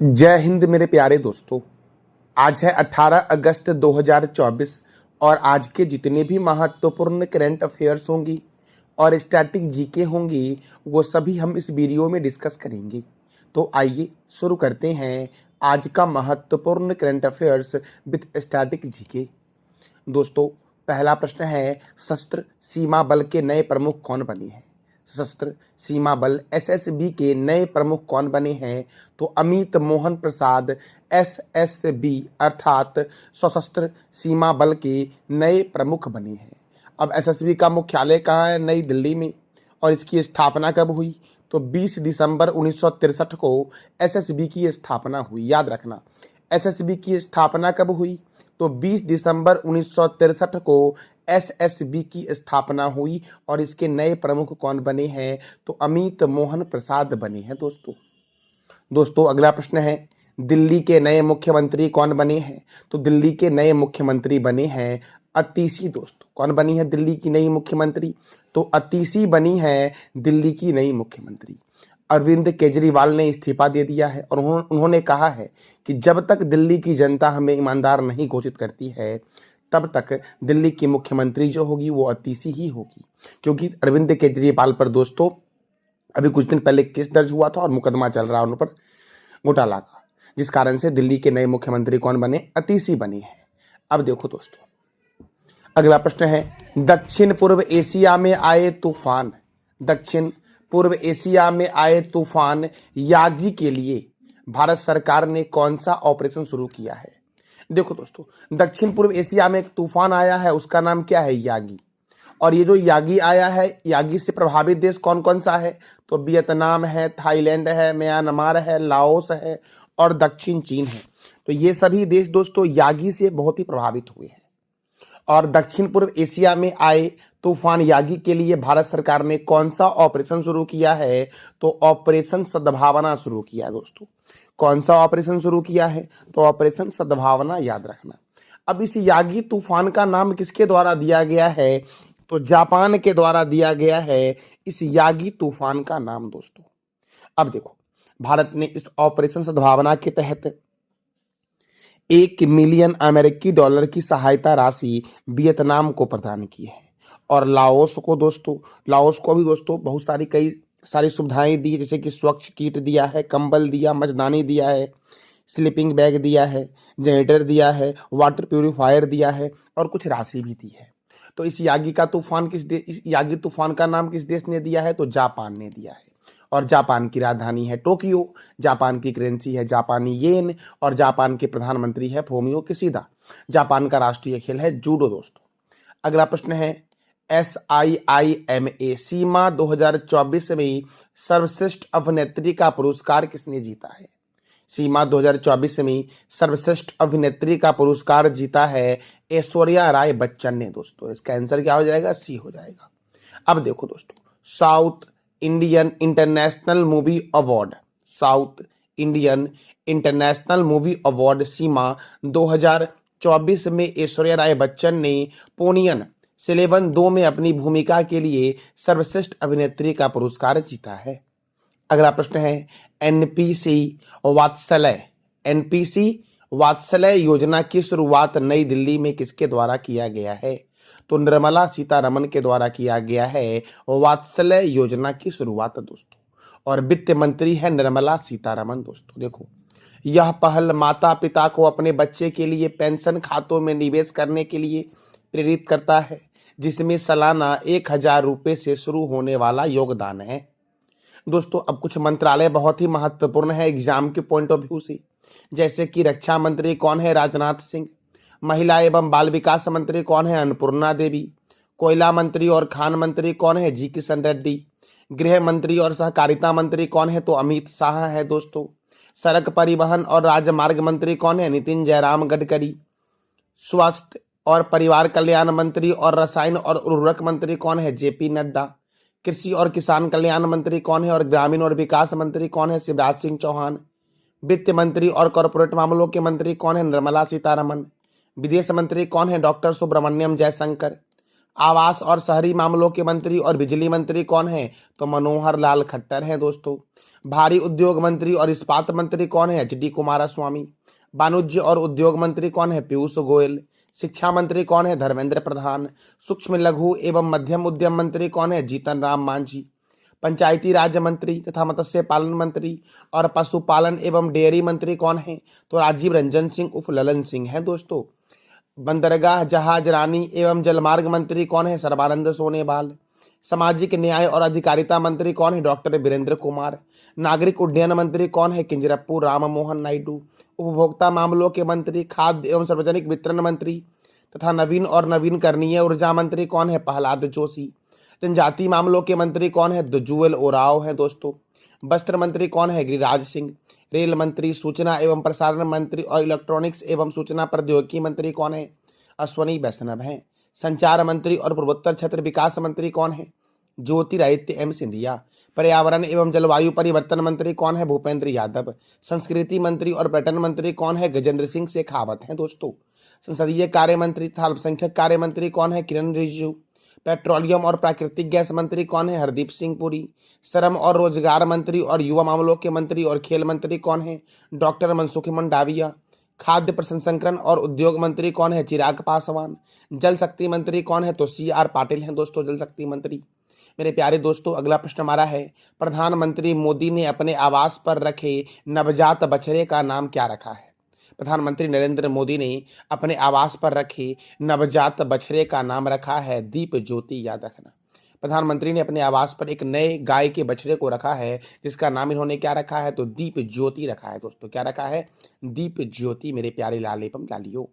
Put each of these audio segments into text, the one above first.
जय हिंद मेरे प्यारे दोस्तों। आज है 18 अगस्त 2024 और आज के जितने भी महत्वपूर्ण करंट अफेयर्स होंगी और स्टैटिक जीके होंगी वो सभी हम इस वीडियो में डिस्कस करेंगे। तो आइए शुरू करते हैं आज का महत्वपूर्ण current affairs with static GK. दोस्तों, पहला प्रश्न है, सशस्त्र सीमा बल के नए प्रमुख कौन बने हैं? सशस्त्र सीमा बल एसएसबी के नए प्रमुख कौन बने हैं? तो अमित मोहन प्रसाद एसएसबी अर्थात सशस्त्र सीमा बल के नए प्रमुख बने हैं। अब एसएसबी का मुख्यालय कहाँ है? नई दिल्ली में। और इसकी स्थापना कब हुई? तो 20 दिसंबर 1963 को एसएसबी की स्थापना हुई। याद रखना, एसएसबी की स्थापना कब हुई? तो 20 दिसंबर 1963 को एसएसबी की स्थापना हुई और इसके नए प्रमुख कौन बने हैं? तो अमित मोहन प्रसाद बने हैं। दोस्तों अगला प्रश्न है, दिल्ली के नए मुख्यमंत्री कौन बने हैं? तो दिल्ली के नए मुख्यमंत्री बने हैं अतीसी। दोस्तों, कौन बनी है दिल्ली की नई मुख्यमंत्री? तो अतीसी बनी है दिल्ली की नई मुख्यमंत्री। अरविंद केजरीवाल ने इस्तीफा दे दिया है और उन्होंने कहा है कि जब तक दिल्ली की जनता हमें ईमानदार नहीं घोषित करती है तब तक दिल्ली की मुख्यमंत्री जो होगी वो अतीसी ही होगी। क्योंकि अरविंद केजरीवाल पर दोस्तों अभी कुछ दिन पहले केस दर्ज हुआ था और मुकदमा चल रहा है उन पर घोटाला का, जिस कारण से दिल्ली के नए मुख्यमंत्री कौन बने? अतीसी बनी है। अब देखो दोस्तों, अगला प्रश्न है, दक्षिण पूर्व एशिया में आए तूफान, दक्षिण पूर्व एशिया में आए तूफान यागी के लिए भारत सरकार ने कौन सा ऑपरेशन शुरू किया है? देखो दोस्तों, दक्षिण पूर्व एशिया में एक तूफान आया है, उसका नाम क्या है? यागी। और ये जो यागी आया है, यागी से प्रभावित देश कौन कौन सा है? तो वियतनाम है, थाईलैंड है, म्यांमार है, लाओस है और दक्षिण चीन है। तो ये सभी देश दोस्तों यागी से बहुत ही प्रभावित हुए हैं। और दक्षिण पूर्व एशिया में आए तूफान यागी के लिए भारत सरकार ने कौन सा ऑपरेशन शुरू किया है? तो ऑपरेशन सद्भावना शुरू किया है। दोस्तों, कौन सा ऑपरेशन शुरू किया है? तो ऑपरेशन सद्भावना, याद रखना। अब इस यागी तूफान का नाम किसके द्वारा दिया गया है? तो जापान के द्वारा दिया गया है इस यागी तूफान का नाम। दोस्तों अब देखो, भारत ने इस ऑपरेशन सद्भावना के तहत 1 मिलियन अमेरिकी डॉलर की सहायता राशि वियतनाम को प्रदान की है। और लाओस को भी दोस्तों बहुत सारी कई सारी सुविधाएं दी, जैसे कि स्वच्छ किट दिया है, कंबल दिया, मचदानी दिया है, स्लीपिंग बैग दिया है, जनरेटर दिया है, वाटर प्यूरिफायर दिया है और कुछ राशि भी दी है। तो इस यागी तूफान का नाम किस देश ने दिया है? तो जापान ने दिया है। और जापान की राजधानी है टोक्यो, जापान की करेंसी है जापानी येन और जापान के प्रधानमंत्री है फूमियो किशिदा। जापान का राष्ट्रीय खेल है जूडो। दोस्तों अगला प्रश्न है, SIIMA सीमा 2024 में सर्वश्रेष्ठ अभिनेत्री का पुरस्कार किसने जीता है? सीमा 2024 में सर्वश्रेष्ठ अभिनेत्री का पुरस्कार जीता है ऐश्वर्या राय बच्चन ने। दोस्तों इसका आंसर क्या हो जाएगा? सी हो जाएगा। अब देखो दोस्तों, South Indian International Movie Award, South Indian International Movie Award SIIMA 2024 में ऐश्वर्या राय बच्चन ने पोनियन सेलेवन 2 में अपनी भूमिका के लिए सर्वश्रेष्ठ अभिनेत्री का पुरस्कार जीता है। अगला प्रश्न है, एनपीसी वात्सल्य योजना की शुरुआत नई दिल्ली में किसके द्वारा किया गया है? तो निर्मला सीतारमण के द्वारा किया गया है वात्सल्य योजना की शुरुआत। दोस्तों और वित्त मंत्री है निर्मला सीतारमण। दोस्तों देखो, यह पहल माता पिता को अपने बच्चे के लिए पेंशन खातों में निवेश करने के लिए प्रेरित करता है, जिसमें सालाना 1000 रुपये से शुरू होने वाला योगदान है। दोस्तों अब कुछ मंत्रालय बहुत ही महत्वपूर्ण है एग्जाम के पॉइंट ऑफ व्यू से, जैसे कि रक्षा मंत्री कौन है? राजनाथ सिंह। महिला एवं बाल विकास मंत्री कौन है? अन्नपूर्णा देवी। कोयला मंत्री और खान मंत्री कौन है? जी किशन रेड्डी। गृह मंत्री और सहकारिता मंत्री कौन है? तो अमित शाह है। दोस्तों सड़क परिवहन और राजमार्ग मंत्री कौन है? नितिन जयराम गडकरी। स्वास्थ्य और परिवार कल्याण मंत्री और रसायन और उर्वरक मंत्री कौन है? जेपी नड्डा। कृषि और किसान कल्याण मंत्री कौन है और ग्रामीण और विकास मंत्री कौन है? शिवराज सिंह चौहान। वित्त मंत्री और कॉरपोरेट मामलों के मंत्री कौन है? निर्मला सीतारमण। विदेश मंत्री कौन है? डॉक्टर सुब्रमण्यम जयशंकर। आवास और शहरी मामलों के मंत्री और बिजली मंत्री कौन है? तो मनोहर लाल खट्टर हैं दोस्तों। भारी उद्योग मंत्री और इस्पात मंत्री कौन है? H D Kumaraswamy. वाणिज्य और उद्योग मंत्री कौन है? पीयूष गोयल। शिक्षा मंत्री कौन है? धर्मेंद्र प्रधान। सूक्ष्म लघु एवं मध्यम उद्यम मंत्री कौन है? जीतन राम मांझी। पंचायती राज मंत्री तथा मत्स्य पालन मंत्री और पशुपालन एवं डेयरी मंत्री कौन है? तो राजीव रंजन सिंह उर्फ ललन सिंह है दोस्तों। बंदरगाह जहाज रानी एवं जलमार्ग मंत्री कौन है? सर्बानंद सोनोवाल। सामाजिक न्याय और अधिकारिता मंत्री कौन है? डॉक्टर वीरेंद्र कुमार। नागरिक उड्डयन मंत्री कौन है? किंजरप्पू राम मोहन नायडू। उपभोक्ता मामलों के मंत्री, खाद्य एवं सार्वजनिक वितरण मंत्री तथा नवीन और नवीनकरणीय ऊर्जा मंत्री कौन है? प्रहलाद जोशी। जनजाति मामलों के मंत्री कौन है? जुएल ओराव है दोस्तों। वस्त्र मंत्री कौन है? गिरिराज सिंह। रेल मंत्री, सूचना एवं प्रसारण मंत्री और इलेक्ट्रॉनिक्स एवं सूचना प्रौद्योगिकी मंत्री कौन है? अश्वनी वैष्णव हैं। संचार मंत्री और पूर्वोत्तर क्षेत्र विकास मंत्री कौन है? ज्योतिरादित्य एम सिंधिया। पर्यावरण एवं जलवायु परिवर्तन मंत्री कौन है? भूपेंद्र यादव। संस्कृति मंत्री और पर्यटन मंत्री कौन है? गजेंद्र सिंह शेखावत हैं दोस्तों। संसदीय कार्य मंत्री तथा अल्पसंख्यक कार्य मंत्री कौन है? किरण रिजिजू। पेट्रोलियम और प्राकृतिक गैस मंत्री कौन है? हरदीप सिंह पुरी। श्रम और रोजगार मंत्री और युवा मामलों के मंत्री और खेल मंत्री कौन है? डॉक्टर मनसुख मंडाविया। खाद्य प्रसंस्करण और उद्योग मंत्री कौन है? चिराग पासवान। जल शक्ति मंत्री कौन है? तो सी आर पाटिल हैं दोस्तों, जल शक्ति मंत्री। मेरे प्यारे दोस्तों, अगला प्रश्न हमारा है, प्रधानमंत्री मोदी ने अपने आवास पर रखे नवजात बछड़े का नाम क्या रखा है? प्रधानमंत्री नरेंद्र मोदी ने अपने आवास पर रखे नवजात बछड़े का नाम रखा है दीप ज्योति। याद रखना, प्रधानमंत्री ने अपने आवास पर एक नए गाय के बछड़े को रखा है, जिसका नाम इन्होंने क्या रखा है? तो दीप ज्योति रखा है दोस्तों। क्या रखा है? दीप ज्योति। मेरे प्यारे लाल एवं लालियों,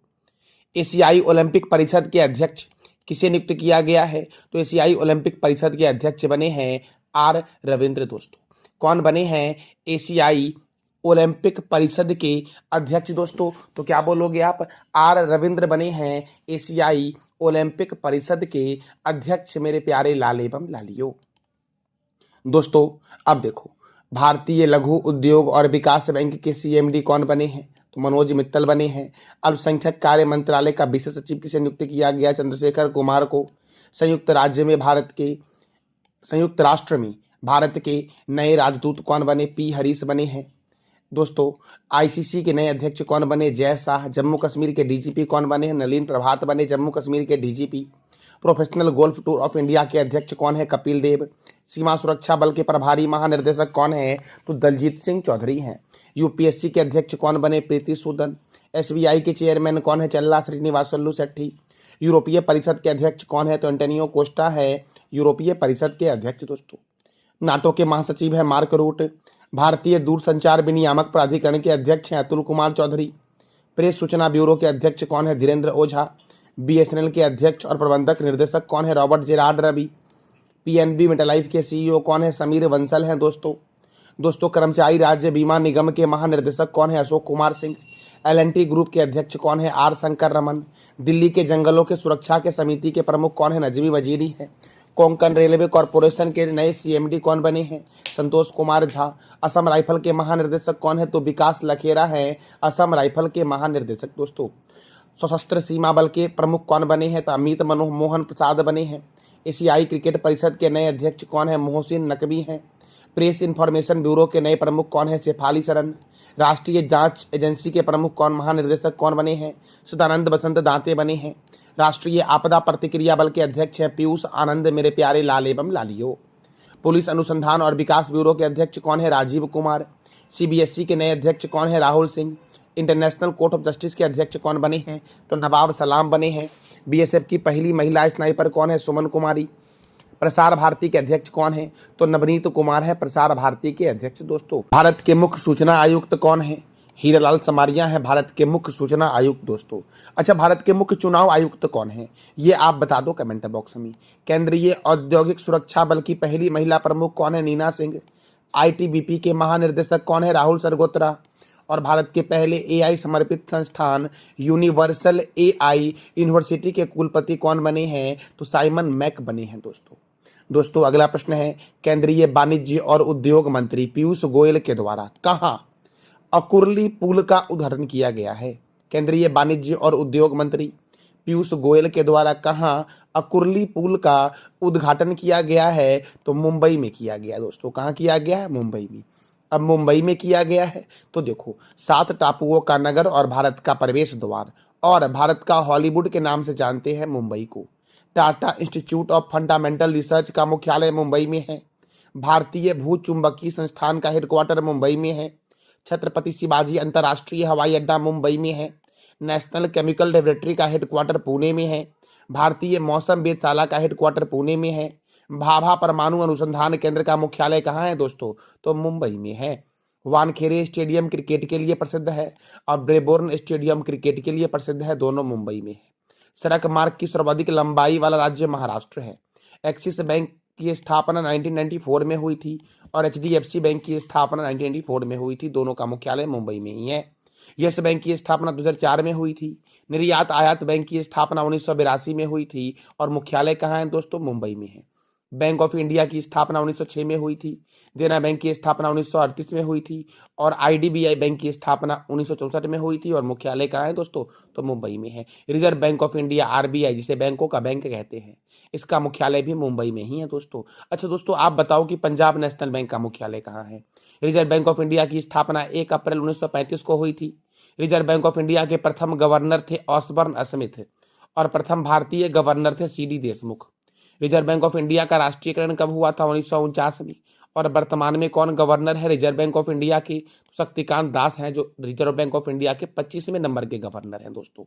एशियाई ओलंपिक परिषद के अध्यक्ष किसे नियुक्त किया गया है? तो एशियाई ओलंपिक परिषद के अध्यक्ष बने हैं आर रविंद्र दोस्तों। कौन बने हैं एशियाई ओलंपिक परिषद के अध्यक्ष दोस्तों? तो क्या बोलोगे आप? आर रविंद्र बने हैं एशियाई ओलंपिक परिषद के अध्यक्ष। मेरे प्यारे लाल एवं लालियों, दोस्तों अब देखो, भारतीय लघु उद्योग और विकास बैंक के सीएमडी कौन बने हैं? तो मनोज मित्तल बने हैं। अल्पसंख्यक कार्य मंत्रालय का विशेष सचिव किसे नियुक्त किया गया? चंद्रशेखर कुमार को। संयुक्त राष्ट्र में भारत के नए राजदूत कौन बने? पी हरीश बने हैं दोस्तों। आईसीसी के नए अध्यक्ष कौन बने? जय शाह। जम्मू कश्मीर के डीजीपी कौन बने हैं? नलिन प्रभात बने जम्मू कश्मीर के DGP. Professional golf tour of India के अध्यक्ष कौन है? कपिल देव। सीमा सुरक्षा बल के प्रभारी महानिर्देशक कौन है? तो दलजीत सिंह चौधरी हैं। यूपीएससी के अध्यक्ष कौन बने? प्रीति सूदन। एसबीआई के चेयरमैन कौन है? चल्ला श्रीनिवासलू शेट्टी। यूरोपीय परिषद के अध्यक्ष कौन है? तो एंटोनियो कोस्टा है यूरोपीय परिषद के अध्यक्ष दोस्तों। नाटो के महासचिव है मार्क रूट। भारतीय दूरसंचार विनियामक प्राधिकरण के अध्यक्ष हैं अतुल कुमार चौधरी। प्रेस सूचना ब्यूरो के अध्यक्ष कौन है? धीरेन्द्र ओझा। बीएसएनएल के अध्यक्ष और प्रबंधक निर्देशक कौन है? Robert Gerard Ravi. PNB MetLife के सीईओ कौन है? समीर बंसल हैं दोस्तों। कर्मचारी राज्य बीमा निगम के महानिर्देशक कौन है? अशोक कुमार सिंह। एलएनटी ग्रुप के अध्यक्ष कौन है? आर शंकर रमन। दिल्ली के जंगलों के सुरक्षा के समिति के प्रमुख कौन है? नजमी वजीरी है। कोंकण रेलवे कॉरपोरेशन के नए सीएमडी कौन बने हैं? संतोष कुमार झा। असम राइफल के महानिर्देशक कौन है? तो विकास लखेरा है असम राइफल के महानिर्देशक दोस्तों। सशस्त्र सीमा बल के प्रमुख कौन बने हैं? तो अमित मोहन प्रसाद बने हैं। एशियाई क्रिकेट परिषद के नए अध्यक्ष कौन है? मोहसिन नकवी हैं। प्रेस इंफॉर्मेशन ब्यूरो के नए प्रमुख कौन है? शेफाली शरण। राष्ट्रीय जांच एजेंसी के प्रमुख कौन महानिर्देशक कौन बने हैं? सदानंद बसंत दांते बने हैं। राष्ट्रीय आपदा प्रतिक्रिया बल के अध्यक्ष हैं पीयूष आनंद। मेरे प्यारे लाल एवं लालियों, पुलिस अनुसंधान और विकास ब्यूरो के अध्यक्ष कौन है? राजीव कुमार। सीबीएसई के नए अध्यक्ष कौन है? Rahul Singh. International court of justice के अध्यक्ष कौन बने हैं? तो नवाब सलाम बने हैं। बीएसएफ की पहली महिला स्नाइपर कौन है? सुमन कुमारी। प्रसार भारती के अध्यक्ष कौन है? तो नवनीत कुमार है प्रसार भारती के अध्यक्ष दोस्तों। भारत के मुख्य सूचना आयुक्त कौन है? हीरालाल समारिया है भारत के मुख्य सूचना आयुक्त दोस्तों। अच्छा, भारत के मुख्य चुनाव आयुक्त कौन है? ये आप बता दो कमेंट बॉक्स में। केंद्रीय औद्योगिक सुरक्षा बल की पहली महिला प्रमुख कौन है? नीना सिंह। आईटीबीपी के महानिर्देशक कौन है? राहुल सरगोत्रा। और भारत के पहले एआई समर्पित संस्थान यूनिवर्सल एआई यूनिवर्सिटी के कुलपति कौन बने हैं? तो साइमन मैक बने हैं दोस्तों। अगला प्रश्न है, केंद्रीय वाणिज्य और उद्योग मंत्री पीयूष गोयल के द्वारा कहाँ अकुरली पुल का उद्घाटन किया गया है? केंद्रीय वाणिज्य और उद्योग मंत्री पीयूष गोयल के द्वारा कहाँ अकुरली पुल का उद्घाटन किया गया है? तो मुंबई में किया गया दोस्तों। कहाँ किया गया है? मुंबई में। अब मुंबई में किया गया है तो देखो, 7 टापुओं का नगर और भारत का प्रवेश द्वार और भारत का हॉलीवुड के नाम से जानते हैं मुंबई को। Tata institute of fundamental research का मुख्यालय मुंबई में है। भारतीय भूचुंबकीय संस्थान का हेडक्वार्टर मुंबई में है। छत्रपति शिवाजी अंतर्राष्ट्रीय हवाई अड्डा मुंबई में है। नेशनल केमिकल लेबोरेटरी का हेडक्वार्टर पुणे में है। भारतीय मौसम वेधशाला का हेडक्वार्टर पुणे में है। भाभा परमाणु अनुसंधान केंद्र का मुख्यालय कहाँ है दोस्तों? तो मुंबई में है। वानखेड़े स्टेडियम क्रिकेट के लिए प्रसिद्ध है और ब्रेबोर्न स्टेडियम क्रिकेट के लिए प्रसिद्ध है, दोनों मुंबई में है। सड़क मार्ग की सर्वाधिक लंबाई वाला राज्य महाराष्ट्र है। एक्सिस बैंक की स्थापना 1994 में हुई थी और एचडीएफसी बैंक की स्थापना 1994 में हुई थी, दोनों का मुख्यालय मुंबई में ही है। यस बैंक की स्थापना 2004 में हुई थी। निर्यात आयात बैंक की स्थापना 1982 में हुई थी और मुख्यालय कहाँ है दोस्तों? मुंबई में है। बैंक ऑफ इंडिया की स्थापना 1906 में हुई थी। देना बैंक की स्थापना 1938 में हुई थी और आईडीबीआई बैंक की स्थापना 1964 में हुई थी और मुख्यालय कहाँ है दोस्तों? तो मुंबई में है। Reserve bank of India RBI, जिसे बैंकों का बैंक कहते हैं, इसका मुख्यालय भी मुंबई में ही है दोस्तों। अच्छा दोस्तों, आप बताओ कि पंजाब नेशनल बैंक का मुख्यालय कहाँ है? रिजर्व बैंक ऑफ इंडिया की स्थापना 1 अप्रैल 1935 को हुई थी। रिजर्व बैंक ऑफ इंडिया के प्रथम गवर्नर थे ऑसबर्न स्मिथ और प्रथम भारतीय गवर्नर थे CD Deshmukh. Reserve bank of India का राष्ट्रीयकरण कब हुआ था? 1949 में। और वर्तमान में कौन गवर्नर है रिजर्व बैंक ऑफ इंडिया के? तो शक्तिकांत दास हैं, जो रिजर्व बैंक ऑफ इंडिया के 25वें नंबर के गवर्नर हैं दोस्तों।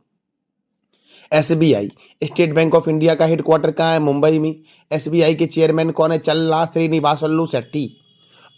SBI, state bank of India का हेडक्वार्टर कहाँ है? मुंबई में। एसबीआई के चेयरमैन कौन है? चल्ला श्रीनिवासलू शेट्टी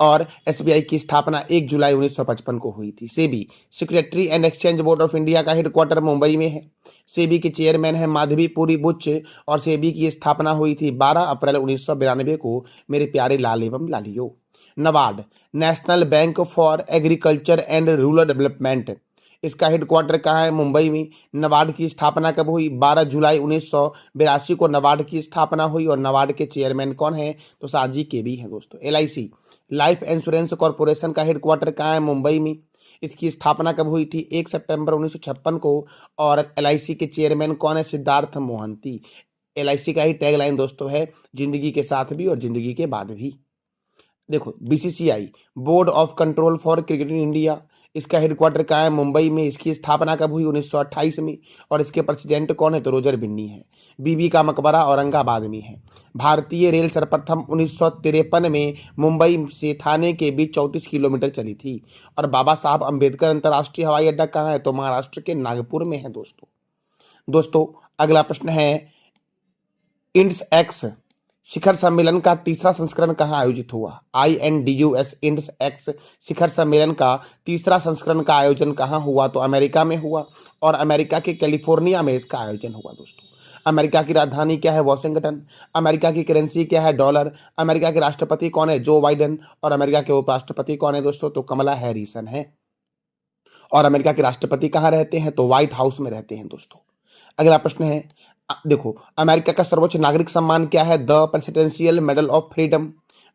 और एसबीआई की स्थापना 1 जुलाई 1955 को हुई थी। SEBI, security and exchange board of India का हेडक्वार्टर मुंबई में है। सेबी के चेयरमैन है माधवीपुरी बुच और सेबी की स्थापना हुई थी 12 अप्रैल 1992 को, मेरे प्यारे लाल एवं लालियो। NABARD, National Bank for Agriculture and Rural Development, इसका हेडक्वार्टर कहाँ है? मुंबई में। नबार्ड की स्थापना कब हुई? 12 जुलाई 1982 को नबार्ड की स्थापना हुई और नबार्ड के चेयरमैन कौन है? तो साजी केबी हैं दोस्तों। एलआईसी, लाइफ इंश्योरेंस कॉर्पोरेशन का हेडक्वार्टर कहाँ है? मुंबई में। इसकी स्थापना कब हुई थी? 1 सितंबर 1956 को और एलआईसी के चेयरमैन कौन है? सिद्धार्थ मोहंती। एलआईसी का ही टैगलाइन दोस्तों है, जिंदगी के साथ भी और जिंदगी के बाद भी। देखो, BCCI, board of control for cricket in India, इसका हेडक्वार्टर कहाँ है? मुंबई में। इसकी स्थापना कब हुई? 1928 में और इसके प्रेसिडेंट कौन है? तो रोजर बिन्नी है। बीबी का मकबरा औरंगाबाद में है। भारतीय रेल सर्वप्रथम 1953 में मुंबई से थाने के बीच 34 किलोमीटर चली थी। और बाबा साहब अंबेडकर अंतर्राष्ट्रीय हवाई अड्डा कहाँ है? तो महाराष्ट्र के नागपुर में है दोस्तों। अगला प्रश्न है, इंड्स एक्स शिखर सम्मेलन का तीसरा संस्करण कहाँ आयोजित हुआ? INDUS, इंड्स एक्स शिखर सम्मेलन का तीसरा संस्करण का आयोजन कहाँ हुआ? तो अमेरिका में हुआ और अमेरिका के कैलिफोर्निया में इसका आयोजन हुआ दोस्तों। अमेरिका की राजधानी क्या है? वॉशिंगटन। अमेरिका की करेंसी क्या है? डॉलर। अमेरिका के राष्ट्रपति कौन है? Joe Biden. और अमेरिका के उपराष्ट्रपति कौन है दोस्तों? तो कमला हैरिसन है। और अमेरिका के राष्ट्रपति कहाँ रहते हैं? तो व्हाइट हाउस में रहते हैं दोस्तों। अगला प्रश्न है, देखो, अमेरिका का सर्वोच्च नागरिक सम्मान क्या है? The Presidential Medal of Freedom.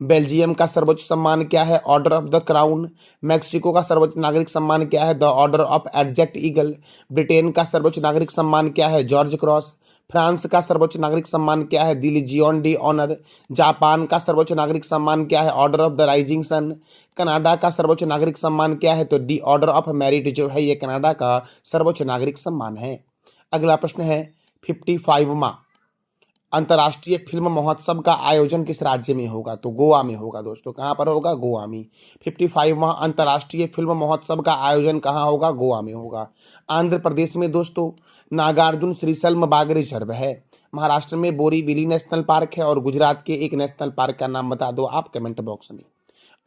Belgium का सर्वोच्च सम्मान क्या है? Order of the Crown. Mexico का सर्वोच्च नागरिक सम्मान क्या है? द ऑर्डर ऑफ एडजेक्ट ईगल। ब्रिटेन का सर्वोच्च नागरिक सम्मान क्या है? George cross. फ्रांस का सर्वोच्च नागरिक सम्मान क्या है? The Legion de Honour. Japan का सर्वोच्च नागरिक सम्मान क्या है? Order of the Rising Sun. Canada का सर्वोच्च नागरिक सम्मान क्या है? तो दी ऑर्डर ऑफ मेरिट, जो है ये कनाडा का सर्वोच्च नागरिक सम्मान है। अगला प्रश्न है, 55वां अंतर्राष्ट्रीय फिल्म महोत्सव का आयोजन किस राज्य में होगा? तो गोवा में होगा दोस्तों। कहाँ पर होगा? गोवा में। 55वां अंतर्राष्ट्रीय फिल्म महोत्सव का आयोजन कहाँ होगा? गोवा में होगा। आंध्र प्रदेश में दोस्तों नागार्जुन श्रीशल्म बाग रिजर्व है। महाराष्ट्र में बोरीवली नेशनल पार्क है और गुजरात के एक नेशनल पार्क का नाम बता दो आप कमेंट बॉक्स में।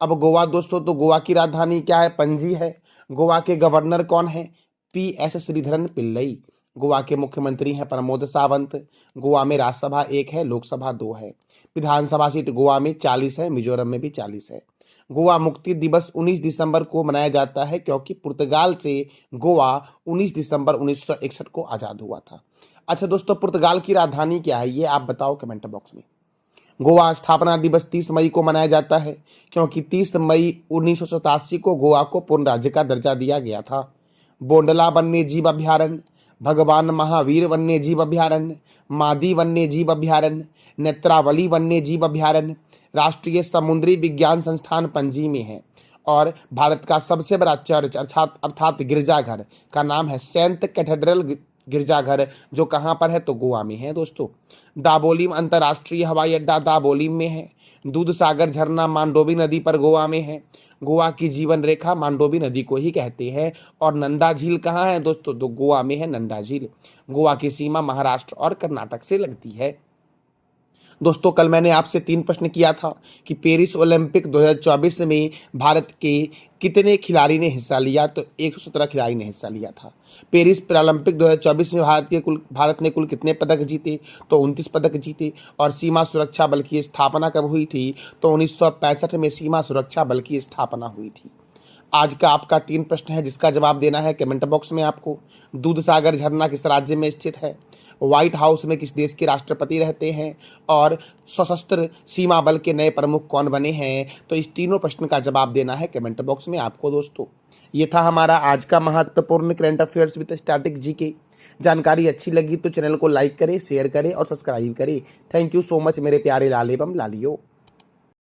अब गोवा दोस्तों, तो गोवा की राजधानी क्या है? पणजी है। गोवा के गवर्नर कौन है? PS श्रीधरन पिल्लई। गोवा के मुख्यमंत्री हैं प्रमोद सावंत। गोवा में राज्यसभा 1 है, लोकसभा 2 है। विधानसभा सीट गोवा में 40 है, मिजोरम में भी 40 है। गोवा मुक्ति दिवस 19 दिसंबर को मनाया जाता है क्योंकि पुर्तगाल से गोवा 19 दिसंबर 1961 को आज़ाद हुआ था। अच्छा दोस्तों, पुर्तगाल की राजधानी क्या है? ये आप बताओ कमेंट बॉक्स में। गोवा स्थापना दिवस 30 मई को मनाया जाता है क्योंकि 30 मई 1987 को गोवा को पूर्ण राज्य का दर्जा दिया गया था। बोंडला वन्य जीव अभ्यारण्य भगवान महावीर वन्य जीव अभयारण्य, मादी वन्य जीव अभयारण्य, नेत्रावली वन्य जीव अभयारण्य राष्ट्रीय समुद्री विज्ञान संस्थान पणजी में है। और भारत का सबसे बड़ा चर्च अर्थात गिरजाघर का नाम है सेंट कैथेड्रल गिरजाघर, जो कहाँ पर है तो गोवा में है दोस्तों। दाबोलिम अंतर्राष्ट्रीय हवाई अड्डा दाबोलिम में है। दूध सागर झरना मांडोवी नदी पर गोवा में है। गोवा की जीवन रेखा मांडोवी नदी को ही कहते हैं। और नंदा झील कहाँ है दोस्तों, तो गोवा में है नंदा झील। गोवा की सीमा महाराष्ट्र और कर्नाटक से लगती है। दोस्तों कल मैंने आपसे 3 प्रश्न किया था कि पेरिस ओलंपिक 2024 में भारत के कितने खिलाड़ी ने हिस्सा लिया, तो 117 खिलाड़ी ने हिस्सा लिया था। पेरिस ओलंपिक 2024 में भारत ने कुल कितने पदक जीते, तो 29 पदक जीते। और सीमा सुरक्षा बल की स्थापना कब हुई थी, तो 1965 में सीमा सुरक्षा बल की स्थापना हुई थी। आज का आपका 3 प्रश्न है जिसका जवाब देना है कमेंट बॉक्स में आपको। दूध सागर झरना किस राज्य में स्थित है, व्हाइट हाउस में किस देश के राष्ट्रपति रहते हैं, और सशस्त्र सीमा बल के नए प्रमुख कौन बने हैं, तो इस तीनों प्रश्न का जवाब देना है कमेंट बॉक्स में आपको दोस्तों। ये था हमारा आज का महत्वपूर्ण current affairs with static GK. जानकारी अच्छी लगी तो चैनल को लाइक करें, शेयर करें और सब्सक्राइब करें। थैंक यू सो मच मेरे प्यारे लाल एवं लालियो।